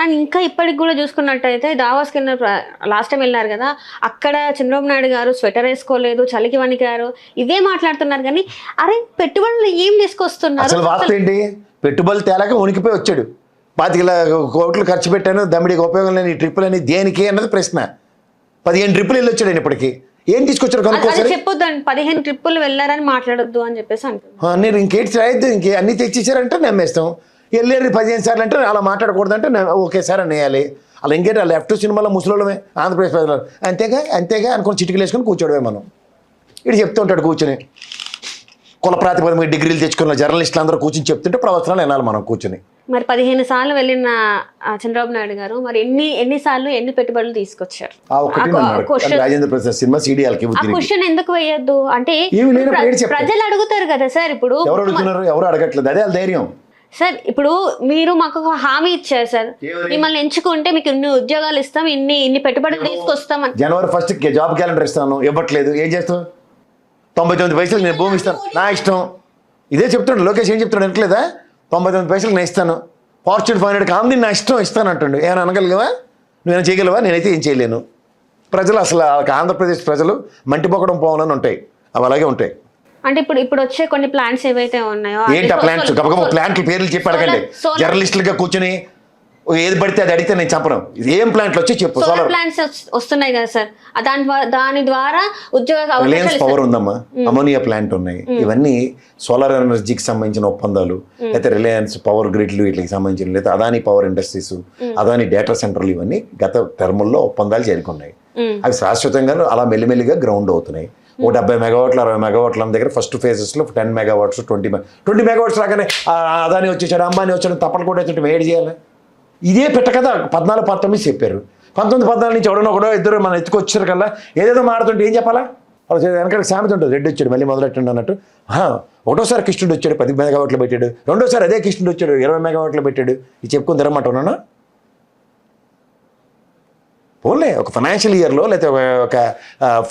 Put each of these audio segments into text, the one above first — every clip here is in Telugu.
అండ్ ఇంకా ఇప్పటికి కూడా చూసుకున్నట్టయితే దావాస్కి వెళ్ళిన లాస్ట్ టైం వెళ్ళారు కదా, అక్కడ చంద్రబాబు నాయుడు గారు స్వెటర్ వేసుకోలేదు, చలికి వణికారు, ఇవే మాట్లాడుతున్నారు. కానీ అరే పెట్టుబడులు ఏం తీసుకొస్తున్నారు? అసలు వాస్తవం ఏంటి? పెట్టుబడులు తేలాక ఉనికిపోయి వచ్చాడు. 25 కోట్లు ఖర్చు పెట్టాను, దమ్మిడికి ఉపయోగం లేని ఈ ట్రిప్పులని దేనికి అన్నది ప్రశ్న. 15 ట్రిప్పులు వెళ్ళి వచ్చాడు. ఇప్పటికి ఏం తీసుకొచ్చారు కనుక్కోసారి చెప్పొద్దండి. 15 ట్రిప్పులు వెళ్ళారని మాట్లాడొద్దు అని చెప్పేసి అంటున్నారు. మీరు ఇంకేంటి రాయొద్దు, ఇంకే అన్ని తెచ్చిచ్చారంటే నమ్మేస్తాం. వెళ్ళారు 15 సార్లు అంటే అలా మాట్లాడకూడదంటే ఓకే సార్ అనేయాలి. అలా ఇంకేంటి లెఫ్ట్ సినిమాలో ముసలోళ్ళమే ఆంధ్రప్రదేశ్ ప్రజలు అంతేగా అనుకుని చిటికలు వేసుకొని కూర్చోడమే. మనం ఇటు చెప్తూ ఉంటాడు కూర్చొని, కుల ప్రాతిపదిక మీద డిగ్రీలు తెచ్చుకున్న జర్నలిస్టులు అందరూ కూర్చొని చెప్తుంటే ప్రవచనాలు వినాలి మనం కూర్చొని. మరి 15 సార్లు వెళ్ళిన చంద్రబాబు నాయుడు గారు మరి ఎన్నిసార్లు ఎన్ని పెట్టుబడులు తీసుకొచ్చారు? రాజేంద్ర ప్రసాద్ సినిమా సీడీఎల్కి క్వశ్చన్ ఎందుకు వేయద్దు అంటే ప్రజలు అడుగుతారు కదా సార్. ఇప్పుడు ఎవరు అడుగుతున్నారు? ఎవరు అడగట్లేదు. అదే ధైర్యం సార్. ఇప్పుడు మీరు మాకు ఒక హామీ ఇచ్చారు సార్, మిమ్మల్ని ఎంచుకుంటే మీకు ఇన్ని ఉద్యోగాలు ఇస్తాం, ఇన్ని పెట్టుబడులు తీసుకొస్తాం అని. జనవరి 1 జాబ్ క్యాలెండర్ ఇస్తాను, ఇవ్వట్లేదు. ఏం చేస్తావు? 99 పైసలు నేను భూమి ఇస్తాను, నా ఇష్టం. ఇదే చెప్తాడు లోకేష్. ఏం చెప్తాడు అనట్లేదా? 99 పైసలు నేను ఇస్తాను, ఫార్చ్యూన్ 500 కాంది నా ఇష్టం ఇస్తాను అంటుండు. ఏమైనా అనగలిగవా? నువ్వేమైనా చేయగలవా? నేనైతే ఏం చేయలేను. ప్రజలు అసలు ఆంధ్రప్రదేశ్ ప్రజలు మంటిపోకడం పోవాలని ఉంటాయి, అవి అలాగే ఉంటాయి. అంటే ఇప్పుడు వచ్చే కొన్ని ప్లాంట్స్ ఏవైతే ఉన్నాయో ఏంటి ఆ ప్లాంట్స్? గబగబా ప్లాంట్ల పేర్లు చెప్పి అడగండి. జర్నలిస్టులుగా కూర్చొని ఏది పడితే అది అడిగితే నేను చెప్పను. ఏం ప్లాంట్లు వచ్చి చెప్పు. సోలార్ ప్లాంట్స్ వస్తున్నాయి కదా సార్, దాని ద్వారా ఉద్యోగ రిలయన్స్ పవర్ ఉందమ్మా, అమోనియా ప్లాంట్ ఉన్నాయి. ఇవన్నీ సోలార్ ఎనర్జీకి సంబంధించిన ఒప్పందాలు, అయితే రిలయన్స్ పవర్ గ్రిడ్లు వీటికి సంబంధించిన, లేదా Adani power industries, Adani data సెంటర్లు, ఇవన్నీ గత టర్ముల్లో ఒప్పందాలు చేరుకున్నాయి. అవి శాశ్వతంగా అలా మెల్లిమెల్లిగా గ్రౌండ్ అవుతున్నాయి. 70 మెగావాట్లు 60 మెగావాట్ల దగ్గర ఫస్ట్ ఫేజెస్లో 10 మెగావాట్స్ 20 మెగావాట్స్ రాగానే అదానీ వచ్చేసాడు, అంబానీ వచ్చాడు, తప్పలు కూడా వచ్చి వేడి చేయాలి. ఇదే పెట్ట కదా 14-19 చెప్పారు. 19-14 నుంచి ఎవడో ఇద్దరు మనం ఎత్తుకొచ్చారు కల్లా ఏదేదో మాడుతుంటే ఏం చెప్పాలా? వాళ్ళు వెనకాల సామెత ఉంటుంది, రెడ్డి వచ్చాడు మళ్ళీ మొదలెట్టండి అన్నట్టు. ఒకటోసారి కృష్ణుడు వచ్చాడు 10 మెగావాట్లు పెట్టాడు, రెండోసారి అదే కృష్ణుడు వచ్చాడు 20 మెగావాట్లు పెట్టాడు. ఇది చెప్పుకొని తిరగమంటున్నాను. ఓన్లీ ఒక ఫైనాన్షియల్ ఇయర్లో లేకపోతే ఒక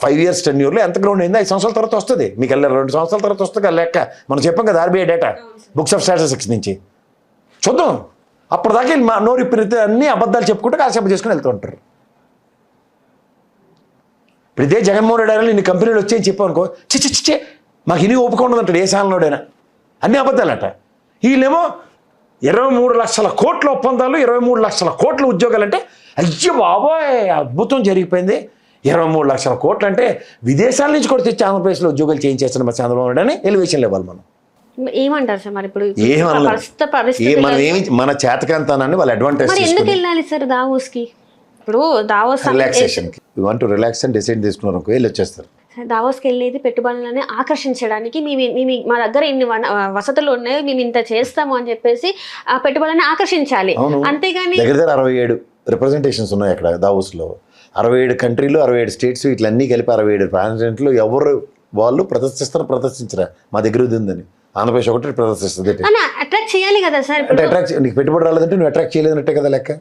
5 years టెన్యూర్లో ఎంత గ్రౌండ్ అయిందో 5 సంవత్సరాల తర్వాత వస్తుంది. మీకు 2 సంవత్సరాల తర్వాత వస్తుంది లెక్క. మనం చెప్పాం కదా RBI data, books of statistics నుంచి చూద్దాం. అప్పటిదాకా మా నోరు ఇప్పటితే అన్ని అబద్ధాలు చెప్పుకుంటే కాసేపు చేసుకుని వెళ్తూ ఉంటారు. ఇప్పుడు ఇదే జగన్మోహన్ రెడ్డి గారు ఇన్ని కంపెనీలు వచ్చాయని చెప్పాం అనుకో, చిచ్చే మాకు ఇన్ని ఒప్పుకుండా అంటాడు ఏ సాలంలోడైనా. అన్ని అబద్ధాలట. వీళ్ళేమో 23 లక్షల కోట్ల ఒప్పందాలు, 23 లక్షల కోట్ల ఉద్యోగాలు అంటే అయ్యో బాబోయ్ అద్భుతం జరిగిపోయింది. 23 లక్షల కోట్లు అంటే విదేశాల నుంచి కూడా తెచ్చి ఆంధ్రప్రదేశ్లో ఉద్యోగాలు చేయించేస్తున్న మా చంద్రబాబు నాయుడు అని ఎలివేషన్ ఇవ్వాలి మనం. ఏమంటారు సార్ మరి? ఇప్పుడు మన చేతకాంతాన్ని వాళ్ళు అడ్వాంటేజ్ ఎందుకు వెళ్ళాలి సార్ దావోస్కి? ఇప్పుడు దావోస్ రిలాక్సేషన్కి రిలాక్స్ అని డిసైడ్ తీసుకున్నారు, వెళ్ళి వచ్చేస్తారు. దావోస్కి వెళ్ళేది పెట్టుబడులని ఆకర్షించడానికి. మా దగ్గర ఇన్ని వసతులు ఉన్నాయి, మేము ఇంత చేస్తాము అని చెప్పేసి ఆ పెట్టుబడులని ఆకర్షించాలి. అంతేగాని దగ్గర 67 రిప్రజెంటేషన్స్ ఉన్నాయి అక్కడ దావోస్లో. 67 కంట్రీలు, 67 స్టేట్స్, ఇట్లన్నీ కలిపి 67 ప్రెసిడెంట్లు ఎవరు వాళ్ళు ప్రదర్శించరా మా దగ్గర ఇది ఉందని. ఆంధ్రప్రదేశ్ ఒకటి ప్రదర్శిస్తుంది. అట్రాక్ట్ చేయాలి కదా సార్. అట్రాక్ట్ నీకు పెట్టుబడి రాలేదంటే నువ్వు అట్రాక్ట్ చేయలేదన్నట్టే కదా లెక్క.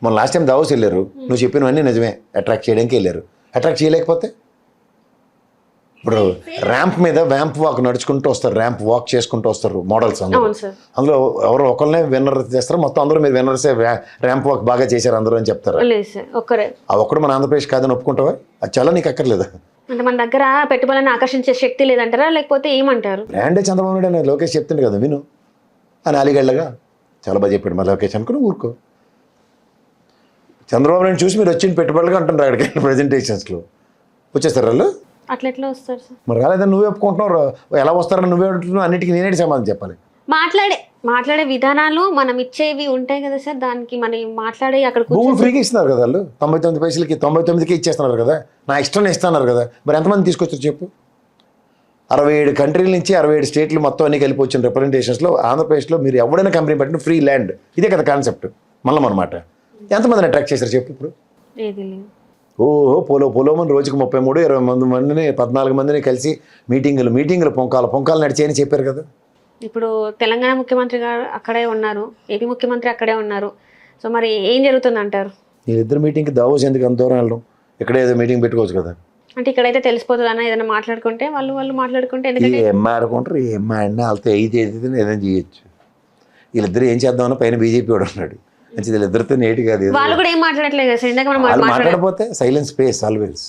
మన లాస్ట్ టైం దావోస్ వెళ్ళారు, నువ్వు చెప్పినవన్నీ నిజమే, అట్రాక్ట్ చేయడానికి వెళ్ళారు. అట్రాక్ట్ చేయలేకపోతే ఇప్పుడు ర్యాంప్ మీద వ్యాంప్ వాక్ నడుచుకుంటూ వస్తారు, ర్యాంప్ వాక్ చేసుకుంటూ వస్తారు మోడల్స్. అందులో ఎవరో ఒకరినే విన్నర్ చేస్తారు, మొత్తం అందరూ మీరు విన్నర్సే ర్యాంప్ వాక్ బాగా చేశారు అందరూ అని చెప్తారు. ఆ ఒక్కడు మన ఆంధ్రప్రదేశ్ కాదని ఒప్పుకుంటావా? అది చాలా నీకు అక్కర్లేదు. అంటే మన దగ్గర పెట్టుబడులను ఆకర్షించే శక్తి లేదంటారా, లేకపోతే ఏమంటారు? బ్రాండే చంద్రబాబు నాయుడు అని లోకేష్ చెప్తుండే కదా, విను అని అలిగళ్ళగా చాలా బాగా చెప్పాడు. మరి లోకేష్ అనుకుని ఊరుకో. చంద్రబాబు నాయుడు చూసి మీరు వచ్చిన పెట్టుబడులుగా అంటున్నారు అక్కడికి ప్రెజెంటేషన్స్లో వచ్చేస్తారు వాళ్ళు. అట్లా ఎట్లా వస్తారు సార్? మరి రాలేదని నువ్వే ఒప్పుకుంటున్నావు, ఎలా వస్తారని నువ్వే అంటున్నావు. అన్నిటికీ నేనే సమాధానం చెప్పాలి. మాట్లాడే విధానాలు మనం ఇచ్చేవి ఉంటాయి కదా సార్, దానికి మనం మాట్లాడే అక్కడ భూములు ఫ్రీగా ఇస్తున్నారు కదా వాళ్ళు. 99 పైసలకి 99కి ఇచ్చేస్తున్నారు కదా, నా ఇష్టం ఇస్తున్నారు కదా. మరి ఎంతమంది తీసుకొచ్చారు చెప్పు? 67 కంట్రీల నుంచి 67 స్టేట్లు మొత్తం అన్ని కలిపి వచ్చిన రిప్రజెంటేషన్స్లో ఆంధ్రప్రదేశ్లో మీరు ఎవడైనా కంపెనీ పెట్టిన ఫ్రీ ల్యాండ్. ఇదే కదా కాన్సెప్ట్ మళ్ళీ అనమాట. ఎంతమందిని అట్రాక్ట్ చేశారు చెప్పు? ఇప్పుడు పోలోమని రోజుకు 33-20 మందిని 14 మందిని కలిసి మీటింగులు పొంకాలు నడిచేయని చెప్పారు కదా. ఇప్పుడు తెలంగాణ ముఖ్యమంత్రి గారు అక్కడే ఉన్నారు, ఏపీ ముఖ్యమంత్రి అక్కడే ఉన్నారు. సో మరి ఏం జరుగుతుంది అంటారు? వీళ్ళిద్దరు మీటింగ్కి దావోస్ ఎందుకు అంత దూరం వెళ్ళడం? ఇక్కడ ఏదో మీటింగ్ పెట్టుకోవచ్చు కదా. అంటే ఇక్కడైతే తెలిసిపోతుంది అన్న, ఏదైనా మాట్లాడుకుంటే వాళ్ళు మాట్లాడుకుంటే ఏం ఆడుకుంటారు, ఏం ఆడినా వాళ్ళతో ఏదైనా చేయొచ్చు. వీళ్ళిద్దరు ఏం చేద్దామన్నా పైన బీజేపీ వాడు ఉన్నాడు, మంచిది ఇద్దరితో నేటి కాదు వాళ్ళు కూడా ఏం మాట్లాడట్లేదు కదా సార్, ఇందాక మనం వాళ్ళు మాట్లాడ మాట్లాడకపోతే సైలెన్స్ స్పేస్ ఆల్వేస్.